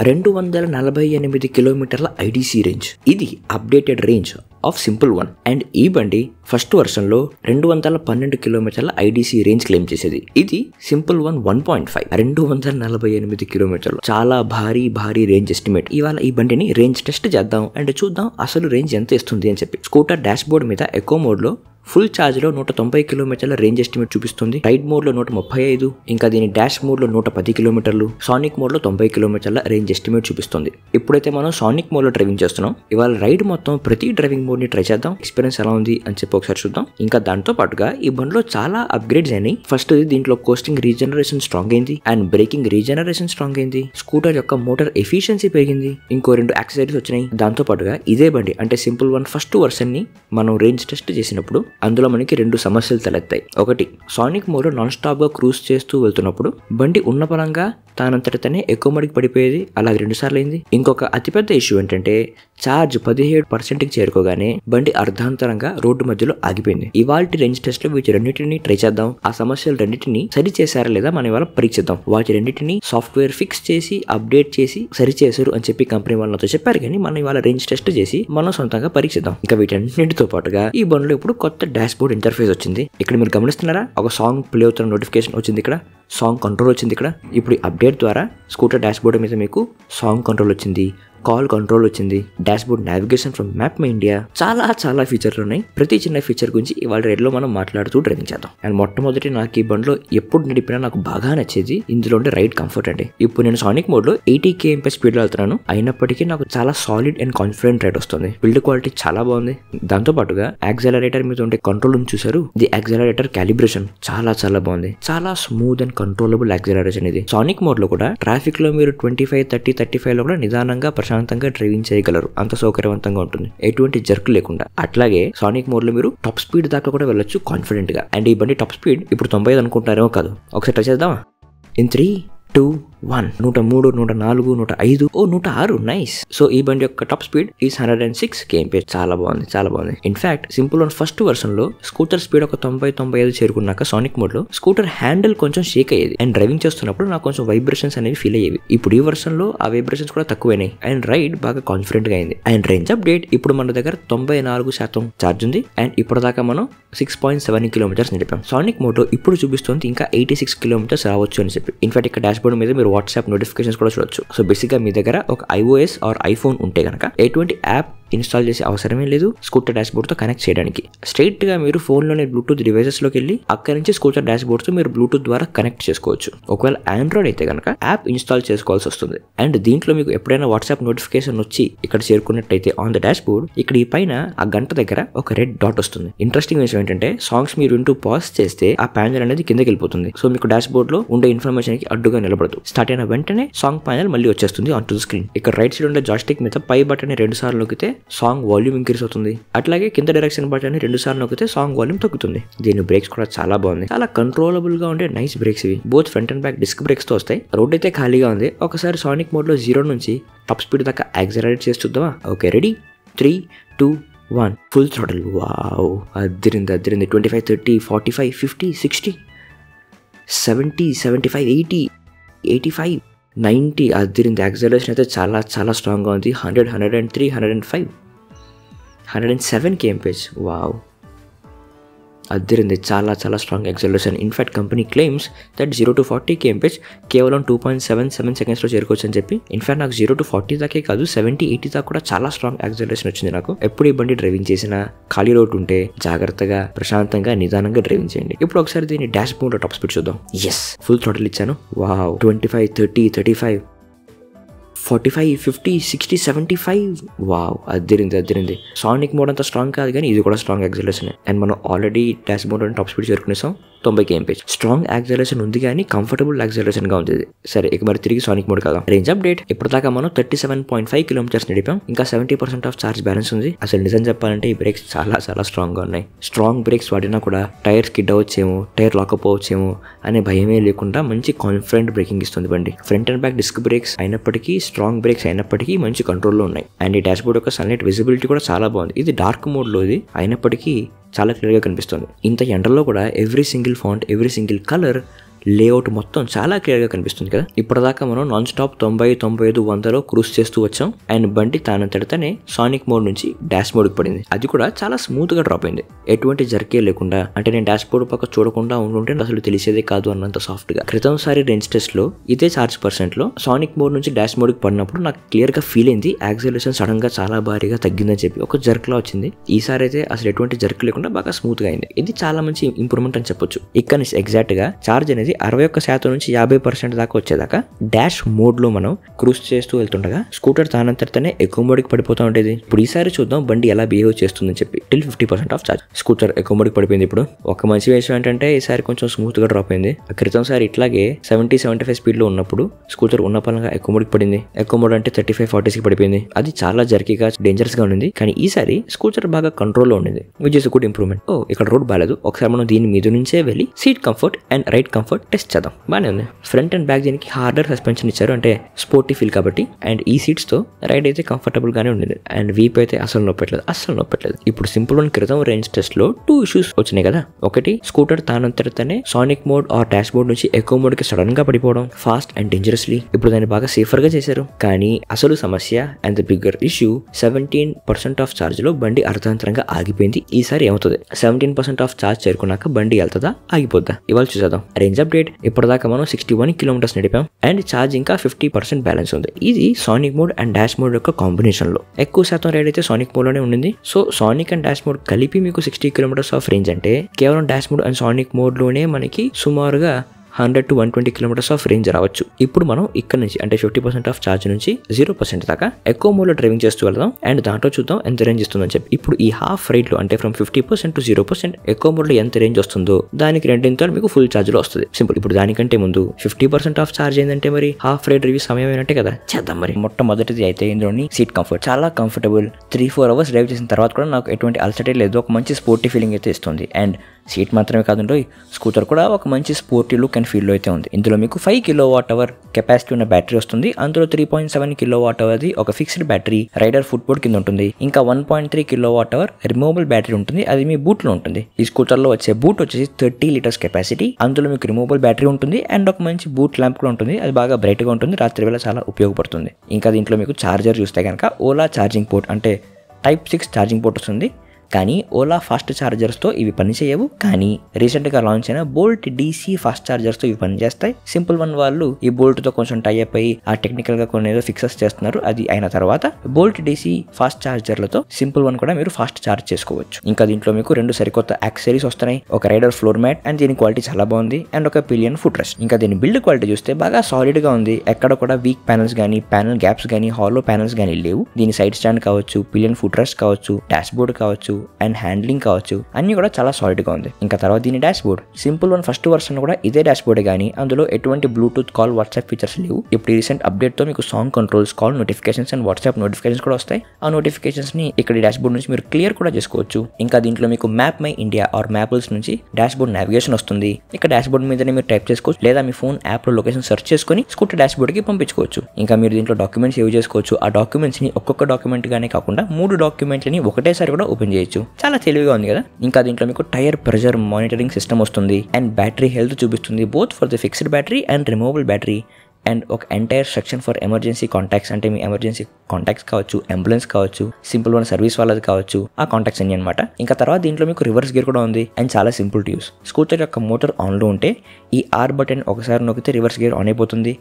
248 కిలోమీటర్ల IDC range. ఇది updated range of simple one. And ఈ బండి ఫస్ట్ వర్షన్ లో 212 కిలోమీటర్ల ఐడీసీ రేంజ్ క్లెయిమ్ చేసేది. ఇది సింపుల్ వన్ 1.5. 248 కిలోమీటర్లు చాలా భారీ రేంజ్ ఎస్టిమేట్. ఇవాళ ఈ బండిని రేంజ్ టెస్ట్ చేద్దాం అండ్ చూద్దాం అసలు రేంజ్ ఎంత ఇస్తుంది అని చెప్పి. స్కూటర్ డాష్ బోర్డ్ మీద ఎకో మోడ్ లో ఫుల్ ఛార్జ్ లో 190 కిలోమీటర్ల రేంజ్ ఎస్టిమేట్ చూపిస్తుంది. రైడ్ మోడ్ లో 135, ఇంకా దీని డాష్ మోడ్ లో 110 కిలోమీటర్లు, సానిక్ మోడ్ లో 90 కిలోమీటర్ల రేంజ్ ఎస్టిమేట్ చూపిస్తుంది. ఇప్పుడైతే మనం సానిక్ మోడ్ లో డ్రైవింగ్ చేస్తున్నాం. ఇవాళ రైడ్ మొత్తం ప్రతి డ్రైవింగ్ మోడ్ ని ట్రై చేద్దాం, ఎక్స్పీరియన్స్ ఎలా ఉంది అని చెప్పి ఒకసారి చూద్దాం. ఇంకా దాంతో పాటుగా ఈ బండిలో చాలా అప్గ్రేడ్స్ అయినాయి. ఫస్ట్ దీంట్లో కోస్టింగ్ రీజనరేషన్ స్ట్రాంగ్ అయింది అండ్ బ్రేకింగ్ రీజనరేషన్ స్ట్రాంగ్ అయింది. స్కూటర్ యొక్క మోటార్ ఎఫిషియన్సీ పెరిగింది. ఇంకో 2 యాక్సెసరీస్ వచ్చినాయి. దాంతో పాటుగా ఇదే బండి అంటే సింపుల్ వన్ ఫస్ట్ వర్షన్ ని మనం రేంజ్ టెస్ట్ చేసినప్పుడు అందులో మనకి 2 సమస్యలు తలెత్తాయి. ఒకటి, సానిక్ మోడ్ నాన్ స్టాప్ గా క్రూజ్ చేస్తూ వెళ్తున్నప్పుడు బండి ఉన్న పరంగా తానంతటితనే ఎక్కువ మడికి పడిపోయేది. అలాగే 2 సార్లు అయింది. ఇంకొక అతిపెద్ద ఇష్యూ ఏంటంటే ఛార్జ్ 17% చేరుకోగానే బండి అర్ధాంతరంగా రోడ్డు మధ్యలో ఆగిపోయింది. ఇవాల్టి రేంజ్ టెస్ట్ లో వీటి రెండింటిని ట్రై చేద్దాం. ఆ సమస్యలు రెండింటిని సరి చేశారా లేదా మనం ఇవాళ పరీక్షిద్దాం. వాటి రెండింటిని సాఫ్ట్వేర్ ఫిక్స్ చేసి అప్డేట్ చేసి సరి చేశారు అని చెప్పి కంపెనీ వాళ్ళతో చెప్పారు. కానీ మనం ఇవాళ రేంజ్ టెస్ట్ చేసి మనం సొంతంగా పరీక్షిద్దాం. ఇంకా వీటన్నిటితో పాటుగా ఈ బండిలో ఇప్పుడు కొత్త డాష్ బోర్డ్ ఇంటర్ఫేస్ వచ్చింది. ఇక్కడ మీరు గమనిస్తున్నారా, ఒక సాంగ్ ప్లే అవుతున్న నోటిఫికేషన్ వచ్చింది. ఇక్కడ సాంగ్ కంట్రోల్ వచ్చింది. ఇక్కడ ఇప్పుడు అప్డేట్ ద్వారా స్కూటర్ డాష్ బోర్డ్ మీద మీకు సాంగ్ కంట్రోల్ వచ్చింది, కాల్ కంట్రోల్ వచ్చింది, dash board navigation from map my India, చాలా ఫీచర్లు ఉన్నాయి. ప్రతి చిన్న ఫీచర్ గురించి ఇవాళ రేట్లో మనం మాట్లాడుతూ డ్రైవింగ్ చేద్దాం. అండ్ మొట్టమొదటి నాకు ఈ బండిలో ఎప్పుడు నడిపినా నాకు బాగా నచ్చేది ఇందులో ఉండే రైడ్ కంఫర్ట్ అండి. ఇప్పుడు నేను సానిక్ మోడ్ లో 80 km/h స్పీడ్ లో వెళ్తున్నాను. అయినప్పటికీ నాకు చాలా సాలిడ్ అండ్ కాన్ఫిడెంట్ రైడ్ వస్తుంది. బిల్డ్ క్వాలిటీ చాలా బాగుంది. దాంతో పాటుగా యాక్సెలరేటర్ మీద ఉండే కంట్రోల్ చూసారు, ది యాక్సెలరేటర్ క్యాలిబ్రేషన్ చాలా బాగుంది. చాలా స్మూత్ అండ్ కంట్రోలబుల్ యాక్సెలరేషన్ ఇది. సానిక్ మోడ్ లో కూడా ట్రాఫిక్ లో మీరు 25, 30, 35 లో కూడా నిదానంగా ప్రశాంతంగా డ్రైవింగ్ చేయగలరు. అంత సౌకర్యవంతంగా ఉంటుంది, ఎటువంటి జర్క్ లేకుండా. అట్లాగే సానిక్ మోడ్ లో మీరు టాప్ స్పీడ్ దాకా కూడా వెళ్ళొచ్చు కాన్ఫిడెంట్ గా. అండ్ ఈ బండి టాప్ స్పీడ్ ఇప్పుడు 95 అనుకుంటారేమో కాదు. ఒకసారి ట్రై చేద్దామా? ఇన్ 3, 2, 1. 103, 104, 105, 106. నైస్. సో ఈ బండి యొక్క టాప్ స్పీడ్ ఈస్ 106 km/h. చాలా బాగుంది. In fact simple one first version లో స్కూటర్ స్పీడ్ ఒక 90-95 చేరుకున్నాక సానిక్ మోడ్ లో స్కూటర్ హ్యాండిల్ కొంచెం షేక్ అయ్యేది. అండ్ డ్రైవింగ్ చేస్తున్నప్పుడు నాకు కొంచెం వైబ్రేషన్స్ అనేవి ఫీల్ అయ్యేవి. ఇప్పుడు ఈ వర్షన్ లో ఆ వైబ్రేషన్స్ కూడా తక్కువైనాయి అండ్ రైడ్ బాగా కాన్ఫిడెంట్ గా అయింది. అండ్ రేంజ్ అప్డేట్ ఇప్పుడు మన దగ్గర 94% ఛార్జ్ ఉంది. అండ్ ఇప్పటిదాకా మనం 6.7 km నడిపాం. సానిక్ మోడ్ లో ఇప్పుడు చూపిస్తుంది ఇంకా 86 km రావచ్చు అని చెప్పి. ఇన్ఫాక్ట్ ఇక్కడ డాష్ బోర్డ్ మీద మీరు వాట్సాప్ నోటిఫికేషన్స్ కూడా చూడొచ్చు. సో బేసిక్ గా మీ దగ్గర ఒక iOS ఆర్ ఐఫోన్ ఉంటే గనక ఎటువంటి యాప్ ఇన్స్టాల్ చేసే అవసరమే లేదు స్కూటర్ డాష్ బోర్డ్ తో కనెక్ట్ చేయడానికి. స్ట్రైట్ గా మీరు ఫోన్ లోనే బ్లూటూత్ డివైసెస్ లోకి వెళ్ళి అక్కడి నుంచి స్కూటర్ డాష్ బోర్డ్ తో మీరు బ్లూటూత్ ద్వారా కనెక్ట్ చేసుకోవచ్చు. ఒకవేళ ఆండ్రాయిడ్ అయితే గనక యాప్ ఇన్స్టాల్ చేసుకోవాల్సి వస్తుంది. అండ్ దీంట్లో మీకు ఎప్పుడైనా వాట్సాప్ నోటిఫికేషన్ వచ్చి ఇక్కడ చేరుకున్నట్టయితే ఆన్ ద డాష్ బోర్డ్ ఇక్కడ ఈ పైన ఆ గంట దగ్గర ఒక రెడ్ డాట్ వస్తుంది. ఇంట్రెస్టింగ్ విషయం ఏంటంటే సాంగ్స్ మీరు వింటూ పాజ్ చేస్తే ఆ ప్యానెల్ అనేది కిందకి వెళ్ళిపోతుంది. సో మీకు డాష్ బోర్డ్ లో ఉండే ఇన్ఫర్మేషన్ కి అడ్డుగా నిలబడదు. స్టార్ట్ అయిన వెంటనే సాంగ్ ప్యానెల్ మళ్ళీ వచ్చేస్తుంది ఆన్ టు ద స్క్రీన్. ఇక్కడ రైట్ సైడ్ ఉండే జాయిస్టిక్ మీద పై బటన్ 2 సార్లు నొక్కితే సాంగ్ వాల్యూమ్ ఇంక్రీస్ అవుతుంది. అట్లాగే కింద డైరెక్షన్ బటన్ 2 సార్లు నొక్కితే సాంగ్ వాల్యూమ్ తగ్గుతుంది. దీని బ్రేక్స్ కూడా చాలా బాగుంది. చాలా కంట్రోలబుల్ గా ఉండే నైస్ బ్రేక్స్ ఇవి. Both front and back disc brakes తో వస్తాయి. రోడ్ అయితే ఖాళీగా ఉంది. ఒకసారి సానిక్ మోడ్ లో 0 నుంచి టాప్ స్పీడ్ దాకా యాక్సెలరేట్ చేసి చూద్దామా? Okay, ready, 3, 2, 1. Full throttle. Wow, అదిరింది. 25, 30, 45, 50, 60, 70, 75, 80, 85, 90. అదిరింది. యాక్సెలరేషన్ అయితే చాలా స్ట్రాంగ్ గా ఉంది. 100, 103, 105, 107 km/h. వావ్, అదిరింది. చాలా strong acceleration. In fact company claims that 0 to 40 km/h కేవలం 2.77 seconds లో చేరుకోవచ్చు అని చెప్పి. ఇన్ఫాక్ట్ నాకు 0 to 40 దాకే కాదు 70, 80 దాకా కూడా చాలా స్ట్రాంగ్ యాక్సెలరేషన్ వచ్చింది నాకు. ఎప్పుడు ఈ బండి డ్రైవింగ్ చేసినా ఖాళీ రోడ్ ఉంటే జాగ్రత్తగా ప్రశాంతంగా నిదానంగా డ్రైవింగ్ చేయండి. ఇప్పుడు ఒకసారి దీన్ని డాష్ బోర్డ్ లో టాప్ స్పీడ్ చూద్దాం. ఎస్, ఫుల్ థ్రాటిల్ ఇచ్చాను. వావ్, 25, 30, 35, 45, 50, 60, 75. వావ్, అదిరింది. సానిక్ మోడ్ అంతా స్ట్రాంగ్ కాదు కానీ ఇది కూడా స్ట్రాంగ్ యాక్సెలరేషన్. అండ్ మనం already dashboard top speed చేరుకునేసాం 90 km/h. స్ట్రాంగ్ యాక్సెలరేషన్ ఉంది కానీ కంఫర్టబుల్ యాక్సెలరేషన్ గా ఉంది. సరే, ఇక మరి తిరిగి సానిక్ మోడ్ కదా. రేంజ్ అప్డేట్ ఇప్పటిదాకా మనం 37.5 km నడిపాం. ఇంకా 70% ఆఫ్ ఛార్జ్ బ్యాలెన్స్ ఉంది. అసలు నిజం చెప్పాలంటే ఈ బ్రేక్స్ చాలా స్ట్రాంగ్ గా ఉన్నాయి. స్ట్రాంగ్ బ్రేక్స్ వాడినా కూడా టైర్ స్కిడ్ అవ్వచ్చేమో, టైర్ లాకప్ అవ్వచ్చేమో అనే భయమే లేకుండా మంచి కాన్ఫిడెంట్ బ్రేకింగ్ ఇస్తుంది బండి. Front and back disc brakes అయినప్పటికీ, స్ట్రాంగ్ బ్రేక్స్ అయినప్పటికీ మంచి కంట్రోల్లో ఉన్నాయి. అండ్ ఈ డాష్ బోర్డ్ యొక్క సన్లైట్ విజిబిలిటీ కూడా చాలా బాగుంది. ఇది డార్క్ మోడ్ లో ఇది అయినప్పటికీ చాలా క్లియర్ గా కనిపిస్తుంది. ఇంత ఎండలో కూడా every single font, every single colour layout మొత్తం చాలా క్లియర్గా కనిపిస్తుంది కదా. ఇప్పటిదాకా మనం నాన్ స్టాప్ 90, 95, 100లో క్రూజ్ చేస్తూ వచ్చాం అండ్ బండి తానంతటితోనే సానిక్ మోడ్ నుంచి డాష్ మోడ్కి పడింది. అది కూడా చాలా స్మూత్ గా డ్రాప్ అయింది, ఎటువంటి జర్కే లేకుండా. అంటే నేను డాష్ బోర్డ్ పక్క చూడకుండా ఉంటుంటే అసలు తెలిసేదే కాదు అన్నంత సాఫ్ట్ గా. క్రితంసారి రేంజ్ టెస్ట్ లో ఇదే చార్జ్ పర్సెంట్ లో సానిక్ మోడ్ నుంచి డాష్ మోడ్ కి పడినప్పుడు నాకు క్లియర్ గా ఫీల్ అయింది యాక్సిలరేషన్ సడన్ గా చాలా భారీగా తగ్గిందని చెప్పి ఒక జర్క్ లా వచ్చింది. ఈసారి అయితే అసలు ఎటువంటి జర్క్ లేకుండా బాగా స్మూత్ గా అయింది. ఇది చాలా మంచి ఇంప్రూవ్మెంట్ అని చెప్పొచ్చు. ఇక్కడ నుంచి ఎగ్జాక్ట్ గా చార్జ్ అనేది 61% నుంచి 50% దాకా వచ్చేదాకా డాష్ మోడ్ లో మనం క్రూజ్ చేస్తూ వెళ్తుండగా స్కూటర్ తానంతటితోనే ఎక్కువ మోడ్కి పడిపోతూ ఉండేది. ఇప్పుడు ఈసారి చూద్దాం బండి ఎలా బిహేవ్ చేస్తుందని చెప్పి. టిల్ 50% ఆఫ్ చార్జ్ స్కూటర్ ఎక్కువ మోడ్కి పడిపోయింది. ఇప్పుడు ఒక మంచి విషయం ఏంటంటే ఈసారి కొంచెం స్మూత్ గా డ్రాప్ అయింది. క్రితం సారి ఇట్లాగే 70-75 స్పీడ్ లో ఉన్నప్పుడు స్కూటర్ ఉన్న పరంగా ఎక్కువ మోడ్కి పడింది. ఎక్కువ మోడ్ అంటే 35-40 కి పడిపోయింది. అది చాలా జర్కీగా డేంజరస్ గా ఉండింది. కానీ ఈసారి స్కూటర్ బాగా కంట్రోల్ లో ఉండింది, విచ్ ఇస్ గుడ్ ఇంప్రూవ్మెంట్. ఇక్కడ రోడ్ బాగాలేదు, ఒకసారి మనం దీని మీద నుంచే వెళ్ళి seat comfort and ride comfort test చేద్దాం. బాగానే ఉంది. ఫ్రంట్ అండ్ బ్యాక్ దీనికి హార్డర్ సస్పెన్షన్ ఇచ్చారు, అంటే స్పోర్టీ ఫీల్ కాబట్టి. అండ్ ఈ సీట్స్ తో రైడ్ అయితే కంఫర్టబుల్ గానే ఉండేది. అండ్ వీప్ అయితే అసలు నొప్పట్లేదు. ఇప్పుడు సింపుల్ వన్ క్రితం రేంజ్ టెస్ట్ లో 2 ఇష్యూస్ వచ్చినాయి కదా. ఒకటి స్కూటర్ తానంతటితోనే Sonic mode or dash board నుంచి ఎక్కువ మోడ్ కి సడన్ గా పడిపోవడం ఫాస్ట్ అండ్ డేంజరస్లీ. ఇప్పుడు దాన్ని బాగా సేఫర్ గా చేశారు. కానీ అసలు సమస్య and the bigger issue 17% of charge లో బండి అర్ధాంతరంగా ఆగిపోయింది. ఈసారి ఏమవుతుంది? 17% ఆఫ్ చార్జ్ చేరుకున్నాక బండి వెళ్తుందా ఆగిపోద్దా? ఇవాళ చూసేద్దాం. Range update. ఇప్పటిదాకా మనం 61 కిలోమీటర్స్ నడిపాం అండ్ ఛార్జ్ ఇంకా 50% బ్యాలెన్స్ ఉంది. ఇది sonic mode and dash mode యొక్క కాంబినేషన్ లో. ఎక్కువ శాతం రైడ్ అయితే సానిక్ మోడ్ లోనే ఉండింది. So sonic and dash mode కలిపి మీకు 60 కిలోమీటర్స్ ఆఫ్ రేంజ్ అంటే కేవలం dash mode and sonic mode లోనే మనకి సుమారుగా 100 to 120 కిలోమీటర్స్ ఆఫ్ రేంజ్ రావచ్చు. ఇప్పుడు మనం ఇక్కడ నుంచి అంటే 50% ఆఫ్ ఛార్జ్ నుంచి 0% దాకా ఎక్కువ మోడ్లో డ్రైవింగ్ చేస్తూ వెళ్దాం అండ్ దాంట్లో చూద్దాం ఎంత రేంజ్ ఇస్తుందని చెప్పి. ఇప్పుడు ఈ హాఫ్ రైడ్ లో అంటే ఫ్రమ్ 50% to 0% ఎక్కువ మోడ్లో ఎంత రేంజ్ వస్తుందో దానికి రెండింతలు మీకు ఫుల్ ఛార్జ్ లో వస్తుంది. సింపుల్. ఇప్పుడు దానికంటే ముందు 50% ఆఫ్ ఛార్జ్ ఏంటంటే మరి హాఫ్ రైడ్ రివ్యూ సమయం ఏంటంటే కదా, చేద్దాం. మరి మొట్టమొదటిది అయితే ఇందులోని సీట్ కంఫర్ట్ చాలా కంఫర్టబుల్. 3-4 అవర్స్ డ్రైవ్ చేసిన తర్వాత కూడా నాకు ఎటువంటి అలసటే లేదు. ఒక మంచి స్పోర్టీ ఫీలింగ్ అయితే ఇస్తుంది. అండ్ సీట్ మాత్రమే కాదండి, స్కూటర్ కూడా ఒక మంచి స్పోర్టీ లుక్ అండ్ ఫీల్ లో అయితే ఉంది. ఇందులో మీకు 5 kWh కెపాసిటీ ఉన్న బ్యాటరీ వస్తుంది. అందులో 3.7 kWh ఒక fixed battery rider foot board కింద ఉంటుంది. ఇంకా 1.3 kWh రిమూవబుల్ బ్యాటరీ ఉంటుంది, అది మీ బూట్ లో ఉంటుంది. ఈ స్కూటర్ లో వచ్చే బూట్ వచ్చేసి 30 లీటర్స్ కెపాసిటీ. అందులో మీకు రిమూవబుల్ బ్యాటరీ ఉంటుంది అండ్ ఒక మంచి బూట్ ల్యాంప్ కూడా ఉంటుంది. అది బాగా బ్రైట్ గా ఉంటుంది, రాత్రి వేళ చాలా ఉపయోగపడుతుంది. ఇంకా దీంట్లో మీకు చార్జర్ చూస్తే కనుక ఓలా ఛార్జింగ్ పోర్ట్ అంటే Type 6 ఛార్జింగ్ పోర్ట్ వస్తుంది. కానీ ఓలా ఫాస్ట్ ఛార్జర్స్తో ఇవి పనిచేయవు. కానీ రీసెంట్గా లాంచ్ అయిన బోల్ట్ DC ఫాస్ట్ ఛార్జర్స్తో ఇవి పనిచేస్తాయి. సింపుల్ వన్ వాళ్ళు ఈ బోల్ట్తో కొంచెం టైఅప్ అయ్యి ఆ టెక్నికల్గా కొన్ని ఏదో ఫిక్సెస్ చేస్తున్నారు. అది అయిన తర్వాత బోల్ట్ DC ఫాస్ట్ ఛార్జర్లతో సింపుల్ వన్ కూడా మీరు ఫాస్ట్ ఛార్జ్ చేసుకోవచ్చు. ఇంకా దీంట్లో మీకు 2 సరికొత్త యాక్సెసరీస్ వస్తున్నాయి. ఒక రైడర్ ఫ్లోర్ మ్యాట్ అండ్ దీని క్వాలిటీ చాలా బాగుంది. అండ్ ఒక పిలియన్ ఫుట్ రెస్ట్. ఇంకా దీని బిల్డ్ క్వాలిటీ చూస్తే బాగా సాలిడ్గా ఉంది. ఎక్కడ కూడా వీక్ ప్యానల్స్ కానీ ప్యానల్ గ్యాప్స్ కానీ హాలో ప్యానల్స్ కానీ లేవు. దీని సైడ్ స్టాండ్ కావచ్చు, పిలియన్ ఫుట్ రెస్ట్ కావచ్చు, డాష్ బోర్డ్ కావచ్చు అండ్ హ్యాండ్లింగ్ కావచ్చు, అన్ని కూడా చాలా సాలిడ్ గా ఉంది. ఇంకా తర్వాత దీని dash board simple one first version కూడా ఇదే డాష్ బోర్డే కానీ అందులో ఎటువంటి బ్లూటూత్ కాల్ వాట్సాప్ ఫీచర్స్ లేవు. ఇప్పుడు రీసెంట్ అప్డేట్ తో మీకు song controls, call notifications and WhatsApp notifications కూడా వస్తాయి. ఆ నోటిఫికేషన్స్ ని ఇక్కడ డాష్ బోర్డ్ నుంచి మీరు క్లియర్ కూడా చేసుకోవచ్చు. ఇంకా దీంట్లో మీకు map my India or maps నుంచి డాష్ బోర్డ్ నావిగేషన్ వస్తుంది. ఇక్కడ డాష్ బోర్డ్ మీదనే మీరు టైప్ చేసుకోవచ్చు లేదా మీ ఫోన్ యాప్ లో లొకేషన్ సెర్చ్ చేసుకుని స్కూటర్ డాష్ బోర్డ్ కి పంపించుకోవచ్చు. ఇంకా మీరు దీంట్లో డాక్యుమెంట్స్ సేవ్ చేసుకోవచ్చు. ఆ డాక్యుమెంట్స్ ని ఒక్కొక్క డాక్యుమెంట్ గానే కాకుండా 3 డాక్యుమెంట్లని ఒకటేసారి కూడా ఓపెన్ చేయొచ్చు. చాలా తెలివిగా ఉంది కదా. ఇంకా దీంట్లో మీకు టైర్ ప్రెషర్ మానిటరింగ్ సిస్టమ్ వస్తుంది అండ్ బ్యాటరీ హెల్త్ చూపిస్తుంది, both for the fixed battery and removable battery. And ఒక entire section for emergency contacts, అంటే మీ ఎమర్జెన్సీ కాంటాక్ట్స్ కావచ్చు, అంబులెన్స్ కావచ్చు, సింపుల్ వన్ సర్వీస్ వాళ్ళది కావచ్చు, ఆ కాంటాక్ట్స్ అన్ని అనమాట. ఇంకా తర్వాత దీంట్లో మీకు రివర్స్ గేర్ కూడా ఉంది అండ్ చాలా సింపుల్ టు యూస్. స్కూటర్ యొక్క మోటార్ ఆన్లో ఉంటే ఈ R బటన్ ఒకసారి నొక్కితే రివర్స్ గేర్ ఆన్ అయిపోతుంది.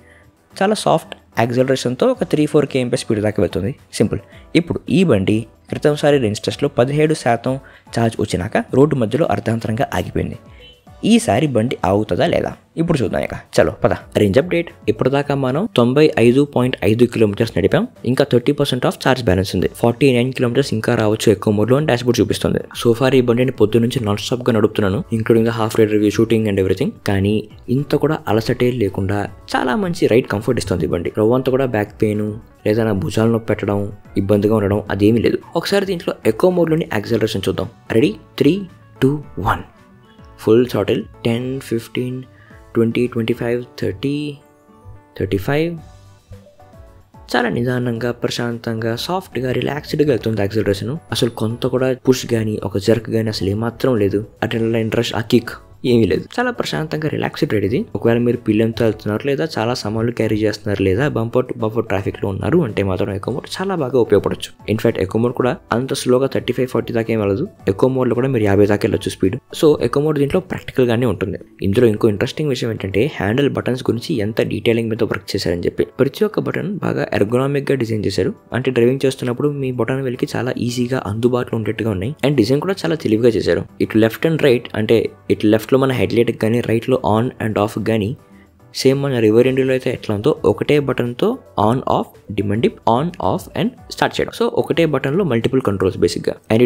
చాలా సాఫ్ట్ యాక్సలరేషన్తో ఒక 3-4 km స్పీడ్ దాకా వెళ్తుంది. సింపుల్. ఇప్పుడు ఈ బండి క్రితంసారి రేంజ్ టెస్ట్లో 17% ఛార్జ్ వచ్చినాక రోడ్డు మధ్యలో అర్ధాంతరంగా ఆగిపోయింది. ఈసారి బండి ఆగుతుందా లేదా ఇప్పుడు చూద్దాం. ఇక చలో పద. Range update. ఇప్పటిదాకా మనం 95.5 కిలోమీటర్స్ నడిపాం. ఇంకా 30% ఆఫ్ ఛార్జ్ బ్యాలెన్స్ ఉంది. 49 కిలోమీటర్స్ ఇంకా రావచ్చు ఎక్కువ మోడ్లో అని డాష్ బోర్డ్ చూపిస్తుంది. సోఫార్ ఈ బండిని పొద్దు నుంచి నాన్ స్టాప్ గా నడుపుతున్నాను, including the half ride review, shooting and everything. కానీ ఇంత కూడా అలసటే లేకుండా చాలా మంచి రైడ్ కంఫర్ట్ ఇస్తుంది ఈ బండి. రవ్వంతా కూడా బ్యాక్ పెయిన్ లేదా నా భుజాలు నొప్పి పెట్టడం, ఇబ్బందిగా ఉండడం అదేమీ లేదు. ఒకసారి దీంట్లో ఎక్కువ మోడ్లోని యాక్సలరేషన్ చూద్దాం. రెడీ 3, 2, 1. Full throttle 10, 15, 20, 25, 30, 35. చాలా నిదానంగా, ప్రశాంతంగా, సాఫ్ట్గా, రిలాక్స్డ్గా వెళ్తుంది యాక్సిలరేషన్. అసలు కొంత కూడా పుష్ కానీ ఒక జర్క్ కానీ అసలు ఏమాత్రం లేదు. అడ్రినలైన్ రష్, ఆ కిక్ ఏమీ లేదు. చాలా ప్రశాంతంగా రిలాక్స్డ్ రైడ్ ఇది. ఒకవేళ మీరు పిల్లలతో వెళ్తున్నారు లేదా చాలా సామాన్లు క్యారీ చేస్తున్నారు లేదా బంపర్ టు బంపర్ ట్రాఫిక్ లో ఉన్నారు అంటే మాత్రం ఎకో మోడ్ చాలా బాగా ఉపయోగపడచ్చు. ఇన్ఫాక్ట్ ఎకో మోడ్ కూడా అంత స్లోగా 35-40 దాకా ఏం వెళ్ళదు. ఎకో మోడ్ లో కూడా మీరు 50 దాకా వెళ్ళొచ్చు స్పీడ్. సో ఎకో మోడ్ దీంట్లో ప్రాక్టికల్ గానే ఉంటుంది. ఇందులో ఇంకో ఇంట్రెస్టింగ్ విషయం ఏంటంటే హ్యాండిల్ బటన్స్ గురించి ఎంత డీటెయిలింగ్ మీద వర్క్ చేశారని చెప్పి. ప్రతి ఒక్క బటన్ బాగా ఎర్గోనామిక్ గా డిజైన్ చేశారు. అంటే డ్రైవింగ్ చేస్తున్నప్పుడు మీ బటన్ వెళ్ళి చాలా ఈజీగా అందుబాటులో ఉండేట్టుగా ఉన్నాయి. అండ్ డిజైన్ కూడా చాలా తెలివిగా చేశారు. ఇటు లెఫ్ట్ అండ్ రైట్ అంటే ఇటు లెఫ్ట్ లో మన హెడ్ లైట్ కానీ రైట్ లో ఆన్ అండ్ ఆఫ్ కానీ సేమ్ మన రివర్ ఎండ్లో అయితే ఎట్లా ఉందో ఒకటే బటన్ తో on off demand dip on off and start చేయడం. సో ఒకటే బటన్ లో మల్టిపుల్ కంట్రోల్స్ బేసిక్ గా. అండ్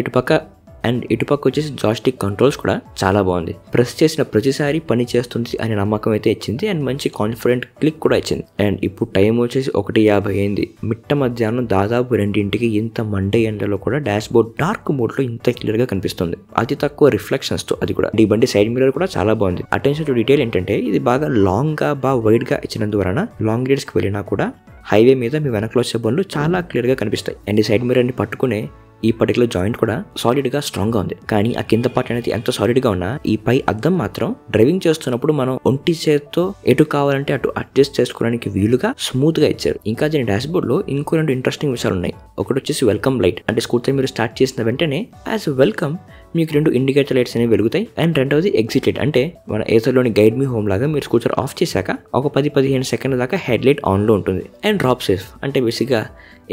ఇటుపక్క వచ్చేసి జాయిస్టిక్ కంట్రోల్స్ కూడా చాలా బాగుంది. ప్రెస్ చేసిన ప్రతిసారి పని చేస్తుంది అనే నమ్మకం అయితే ఇచ్చింది. అండ్ మంచి కాన్ఫిడెంట్ క్లిక్ కూడా ఇచ్చింది. అండ్ ఇప్పుడు టైం వచ్చేసి 1:50 అయింది. మిట్ట మధ్యాహ్నం దాదాపు 2ంటికి ఇంత మండే ఎండలో కూడా డాష్ బోర్డ్ డార్క్ మోడ్ లో ఇంత క్లియర్ గా కనిపిస్తుంది. అతి తక్కువ రిఫ్లెక్షన్స్ తో. అది కూడా ఈ బండి సైడ్ మిర్రర్ కూడా చాలా బాగుంది. అటెన్షన్ టు డీటెయిల్ ఏంటంటే ఇది బాగా లాంగ్ గా బాగా వైడ్ గా ఇచ్చినందువలన లాంగ్ రైడ్స్ కి వెళ్ళినా కూడా హైవే మీద మీ వెనకలో వచ్చే బండ్లు చాలా క్లియర్ గా కనిపిస్తాయి. అండ్ ఈ సైడ్ మిర్రర్ ని పట్టుకునే ఈ పర్టికులర్ జాయింట్ కూడా సాలిడ్ గా స్ట్రాంగ్ గా ఉంది. కానీ ఆ కింద పార్ట్ అనేది ఎంత సాలిడ్ గా ఉన్నా ఈ పై అద్దం మాత్రం డ్రైవింగ్ చేస్తున్నప్పుడు మనం ఒంటి చేత్తో ఎటు కావాలంటే అటు అడ్జస్ట్ చేసుకోవడానికి వీలుగా స్మూత్ గా ఇచ్చారు. ఇంకా దీని డాష్ బోర్డ్ లో ఇంకో 2 ఇంట్రెస్టింగ్ విషయాలు ఉన్నాయి. ఒకటి వచ్చేసి వెల్కమ్ లైట్. అంటే స్కూటర్ మీరు స్టార్ట్ చేసిన వెంటనే యాజ్ వెల్కమ్ మీకు 2 ఇండికేటర్ లైట్స్ అనేవి వెలుగుతాయి. అండ్ రెండవది ఎగ్జిట్ లైట్. అంటే మన ఏసర్లోని గైడ్ మీ హోమ్ లాగా మీరు స్కూటర్ ఆఫ్ చేశాక ఒక 10-15 సెకండ్ల దాకా హెడ్ లైట్ ఆన్ లో ఉంటుంది. అండ్ డ్రాప్ సేఫ్ అంటే బేసిక్ గా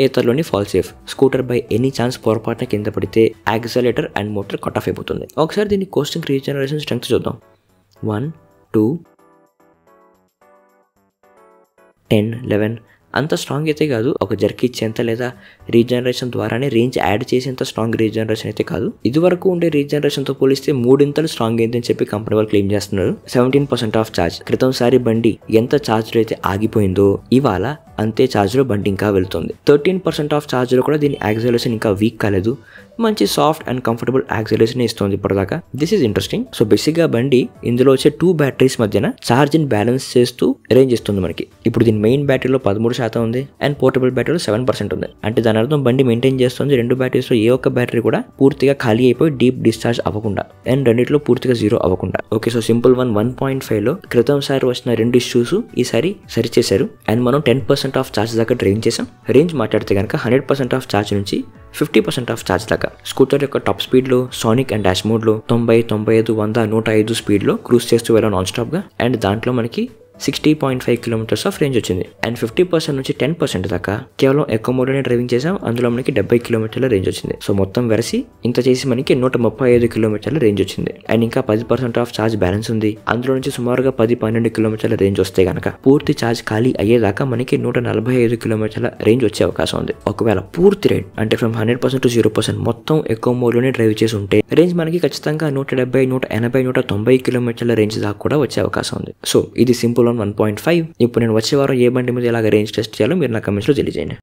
ఏతర్లోని fall safe. Scooter by any chance పొరపాటున కింద పడితే accelerator and motor cut off అయిపోతుంది. ఒకసారి దీన్ని కోస్టింగ్ రీజనరేషన్ స్ట్రెంగ్త్ చూద్దాం. 1, 2, 10, 11 అంత స్ట్రాంగ్ అయితే కాదు. ఒక జర్క్ ఇచ్చేంత లేదా రీజనరేషన్ ద్వారానే రేంజ్ యాడ్ చేసేంత స్ట్రాంగ్ రీజనరేషన్ అయితే కాదు. ఇది వరకు ఉండే రీజనరేషన్ తో పోలిస్తే 3 స్ట్రాంగ్ అయిందని చెప్పి కంపెనీ వాళ్ళు క్లెయిమ్ చేస్తున్నారు. 17% ఆఫ్ ఛార్జ్. క్రితం సారి బండి ఎంత ఛార్జ్ లో అయితే ఆగిపోయిందో ఇవాళ అంతే ఛార్జ్ లో బండి ఇంకా వెళ్తుంది. 13% ఆఫ్ ఛార్జ్ లో కూడా దీని యాక్సిలరేషన్ ఇంకా వీక్ కాలేదు. మంచి సాఫ్ట్ అండ్ కంఫర్టబుల్ యాక్సిలరేషన్ ఇస్తుంది ఇప్పటిదాకా. This is interesting. So basic గా బండి ఇందులో వచ్చే 2 బ్యాటరీస్ మధ్యన ఛార్జ్ ని బ్యాలెన్స్ చేస్తూ రేంజ్ ఇస్తుంది మనకి. ఇప్పుడు దీని మెయిన్ బ్యాటరీలో 13% ఉంది అండ్ పోర్టబుల్ బ్యాటరీలో 7% ఉంది. అంటే దాని అర్థం బండి మెయింటైన్ చేస్తుంది 2 బ్యాటరీస్ లో ఏ ఒక్క బ్యాటరీ కూడా పూర్తిగా ఖాళీ అయిపోయి డీప్ డిశ్చార్జ్ అవ్వకుండా అండ్ రెండిట్లో పూర్తిగా 0 అవ్వకుండా. ఓకే, సో సింపుల్ 1.5 లో క్రితం సారి వచ్చిన 2 ఇష్యూస్ ఈసారి సరిచేశారు. అండ్ మనం 10% ఆఫ్ ఛార్జ్ దాకా డ్రైవింగ్ చేసాం. రేంజ్ మాట్లాడితే కనుక 100% ఆఫ్ ఛార్జ్ నుంచి 50% ఆఫ్ ఛార్జ్ దాకా. స్కూటర్ యొక్క టాప్ స్పీడ్ లో సానిక్ అండ్ డాష్ మోడ్ లో 90, 95, 100, 105 స్పీడ్ లో క్రూజ్ చేస్తూ వెళ్ళాం నాన్ స్టాప్ గా. అండ్ దాంట్లో మనకి 60.5 కిలోమీటర్స్ ఆఫ్ రేంజ్ వచ్చింది. అండ్ 50% నుంచి 10% దాకా కేవలం ఎకో మోడ్లోనే డ్రైవింగ్ చేసాం. అందులో మనకి 70 కిలోమీటర్ల రేంజ్ వచ్చింది. సో మొత్తం వెరసి ఇంత చేసి మనకి 135 కిలోమీటర్ల రేంజ్ వచ్చింది. అండ్ ఇంకా 10% ఆఫ్ ఛార్జ్ బ్యాలెన్స్ ఉంది. అందులో నుంచి సుమారుగా 10-12 కిలోమీటర్ల రేంజ్ వస్తే గనక పూర్తి ఛార్జ్ ఖాళీ అయ్యేదాకా మనకి 145 కిలోమీటర్ల రేంజ్ వచ్చే అవకాశం ఉంది. ఒకవేళ పూర్తి రేంజ్ అంటే ఫ్రమ్ 100% to 0% మొత్తం ఎకో మోడ్లోనే డ్రైవ్ చేసి ఉంటే రేంజ్ మనకి ఖచ్చితంగా 170, 180, 190 కిలోమీటర్ల రేంజ్ దాకా కూడా వచ్చే అవకాశం ఉంది. సో ఇది సింపుల్ 1.5. ఇప్పుడు నేను వచ్చే వారం ఏ బండి మీద ఎలాగ రేంజ్ టెస్ట్ చేయాలో మీరు నా కమెంట్స్ లో తెలియజేయండి.